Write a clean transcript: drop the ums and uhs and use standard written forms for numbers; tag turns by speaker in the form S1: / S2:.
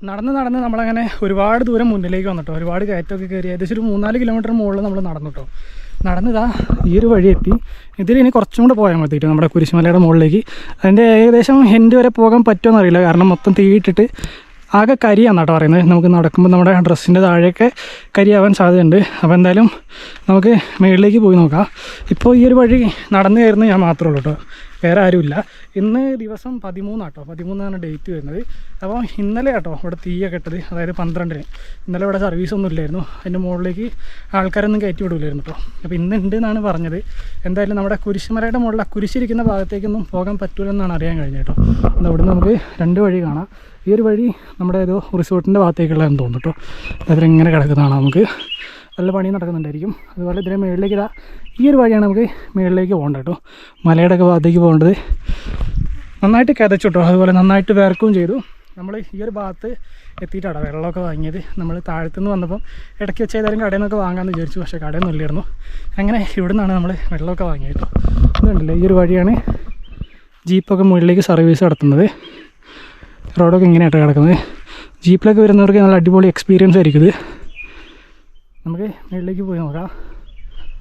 S1: നടന്ന് നമ്മളങ്ങനെ ഒരുപാട് ദൂരം മുന്നിലേക്ക് വന്നിട്ടോ. ഒരുപാട് കയറ്റമൊക്കെ കയറി ഏകദേശം ഒരു 3-4 കിലോമീറ്റർ മുകളിൽ നമ്മൾ നടന്നിട്ടോ. നടന്നിതാ ഈ ഒരു വഴി എത്തി. ഇതിൽ ഇനി കുറച്ചും കൂടെ പോയാൽ മതിയിട്ട് നമ്മുടെ കുരിശുമലയുടെ മുകളിലേക്ക്. അതിൻ്റെ ഏകദേശം എൻഡ് വരെ പോകാൻ പറ്റുമോ എന്നറിയില്ല, കാരണം മൊത്തം തീയിട്ടിട്ട് ആകെ കരിയാന്ന് കേട്ടോ പറയുന്നത്. നമുക്ക് നടക്കുമ്പോൾ നമ്മുടെ ഡ്രസ്സിൻ്റെ താഴെയൊക്കെ കരിയാവാൻ സാധ്യതയുണ്ട്. അപ്പോൾ എന്തായാലും നമുക്ക് മുകളിലേക്ക് പോയി നോക്കാം. ഇപ്പോൾ ഈ ഒരു വഴി നടന്നു കയറുന്നത് ഞാൻ മാത്രമേ ഉള്ളൂ കേട്ടോ, വേറെ ആരുമില്ല. ഇന്ന് ദിവസം 13 കേട്ടോ, 13 ഡേറ്റ് വരുന്നത്. അപ്പോൾ ഇന്നലെ കേട്ടോ ഇവിടെ തീയൊക്കെ ഇട്ടത്, അതായത് 12-ന്. ഇന്നലെ ഇവിടെ സർവീസൊന്നും ഇല്ലായിരുന്നു, അതിൻ്റെ മുകളിലേക്ക് ആൾക്കാരൊന്നും കയറ്റി വിടില്ലായിരുന്നു കേട്ടോ. അപ്പോൾ ഇന്ന് ഉണ്ട് എന്നാണ് പറഞ്ഞത്. എന്തായാലും നമ്മുടെ കുരിശുമലയുടെ മുകളിൽ കുരിശിരിക്കുന്ന ഭാഗത്തേക്കൊന്നും പോകാൻ പറ്റില്ലെന്നാണ് അറിയാൻ കഴിഞ്ഞത് കേട്ടോ. അവിടെ നമുക്ക് 2 വഴി കാണാം. ഈ ഒരു വഴി നമ്മുടെ ഏതോ റിസോർട്ടിൻ്റെ ഭാഗത്തേക്കുള്ളതെന്ന് തോന്നുന്നു കേട്ടോ. അതിലിങ്ങനെ കിടക്കുന്നതാണ്, നമുക്ക് നല്ല പണി നടക്കുന്നുണ്ടായിരിക്കും. അതുപോലെ ഇതിൻ്റെ മുകളിലേക്ക് ഇതാ ഈ ഒരു വഴിയാണ് നമുക്ക് മുകളിലേക്ക് പോകേണ്ടത് കേട്ടോ. മലയുടെ ഒക്കെ ഭാഗത്തേക്ക് പോകേണ്ടത്. നന്നായിട്ട് കിതച്ചു കേട്ടോ, അതുപോലെ നന്നായിട്ട് വേർക്കുകയും ചെയ്തു. നമ്മൾ ഈ ഒരു ഭാഗത്ത് എത്തിയിട്ടാണ് വെള്ളമൊക്കെ വാങ്ങിയത്. നമ്മൾ താഴത്തുനിന്ന് വന്നപ്പം ഇടയ്ക്ക് വെച്ച് ഏതായാലും കടയിൽ നിന്നൊക്കെ വാങ്ങാമെന്ന് വിചാരിച്ചു, പക്ഷേ കടയൊന്നും ഇല്ലായിരുന്നു. അങ്ങനെ ഇവിടെ നിന്നാണ് നമ്മൾ വെള്ളമൊക്കെ വാങ്ങിയത് കേട്ടോ. ഇതുണ്ടല്ലോ, ഈ ഒരു വഴിയാണ് ജീപ്പൊക്കെ മുകളിലേക്ക് സർവീസ് നടത്തുന്നത്. റോഡൊക്കെ ഇങ്ങനെയായിട്ട് കിടക്കുന്നത്. ജീപ്പിലൊക്കെ വരുന്നവർക്ക് നല്ല അടിപൊളി എക്സ്പീരിയൻസ് ആയിരിക്കും ഇത്. നമുക്ക് മുകളിലേക്ക് പോയി നോക്കാം.